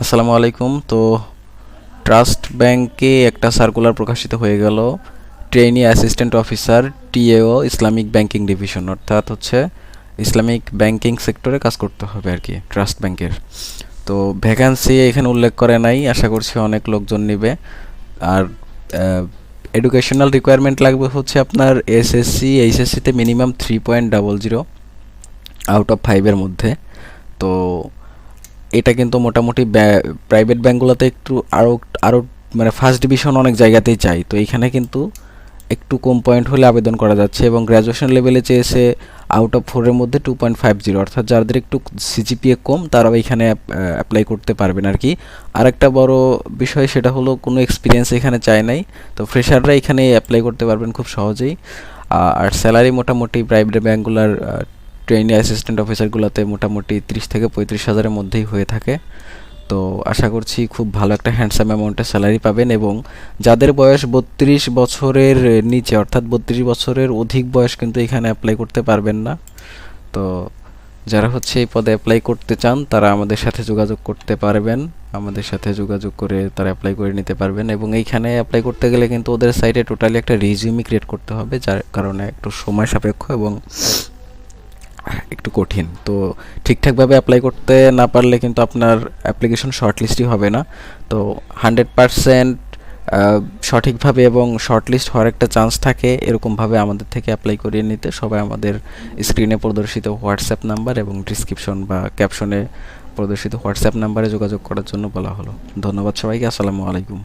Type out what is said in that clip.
আসসালামু আলাইকুম। তো ট্রাস্ট ব্যাংকে একটা সার্কুলার প্রকাশিত হয়ে গেল, trainee assistant officer TAO Islamic banking division, অর্থাৎ হচ্ছে ইসলামিক ব্যাংকিং সেক্টরে কাজ করতে হবে আর কি ট্রাস্ট ব্যাংকের। তো ভ্যাকান্সি এখানে উল্লেখ করে নাই, আশা করছি অনেক লোকজন নেবে। আর এডুকেশনাল রিকোয়ারমেন্ট লাগবে হচ্ছে আপনার এসএসসি এইচএসসিতে মিনিমাম 3.00 আউট অফ 5-এর মধ্যে। তো এটা কিন্তু মোটামুটি প্রাইভেট ব্যাঙ্কগুলোতে একটু আরও আরও মানে ফার্স্ট ডিভিশন অনেক জায়গাতেই চাই, তো এখানে কিন্তু একটু কম পয়েন্ট হলে আবেদন করা যাচ্ছে। এবং গ্র্যাজুয়েশন লেভেলে চেয়েছে আউট অফ 4-এর মধ্যে 2.50, অর্থাৎ যাদের একটু সিজিপিএ কম তারাও এখানে অ্যাপ্লাই করতে পারবেন আর কি। আরেকটা বড় বিষয় সেটা হলো কোনো এক্সপিরিয়েন্স এখানে চায় নাই, তো ফ্রেশাররা এখানে অ্যাপ্লাই করতে পারবেন খুব সহজেই। আর স্যালারি মোটামুটি প্রাইভেট ব্যাঙ্কগুলোর ট্রেনি অ্যাসিস্ট্যান্ট অফিসারগুলোতে মোটামুটি 30 থেকে 35 হাজারের মধ্যেই হয়ে থাকে। তো আশা করছি খুব ভালো একটা হ্যান্ডসাম অ্যামাউন্টের স্যালারি পাবেন। এবং যাদের বয়স 32 বছরের নিচে, অর্থাৎ 32 বছরের অধিক বয়স কিন্তু এখানে অ্যাপ্লাই করতে পারবেন না। তো যারা হচ্ছে এই পদে অ্যাপ্লাই করতে চান তারা আমাদের সাথে যোগাযোগ করতে পারবেন, আমাদের সাথে যোগাযোগ করে তারা অ্যাপ্লাই করে নিতে পারবেন। এবং এইখানে অ্যাপ্লাই করতে গেলে কিন্তু ওদের সাইটে টোটালি একটা রিজিউমি ক্রিয়েট করতে হবে, যার কারণে একটু সময় সাপেক্ষ এবং একটু কঠিন। তো ঠিকঠাকভাবে অ্যাপ্লাই করতে না পারলে কিন্তু আপনার অ্যাপ্লিকেশন শর্টলিস্টই হবে না। তো 100% সঠিকভাবে এবং শর্টলিস্ট হওয়ার একটা চান্স থাকে, এরকমভাবে আমাদের থেকে অ্যাপ্লাই করিয়ে নিতে সবাই আমাদের স্ক্রিনে প্রদর্শিত হোয়াটসঅ্যাপ নাম্বার এবং ডিসক্রিপশন বা ক্যাপশনে প্রদর্শিত হোয়াটসঅ্যাপ নাম্বারে যোগাযোগ করার জন্য বলা হলো। ধন্যবাদ সবাইকে। আসসালামু আলাইকুম।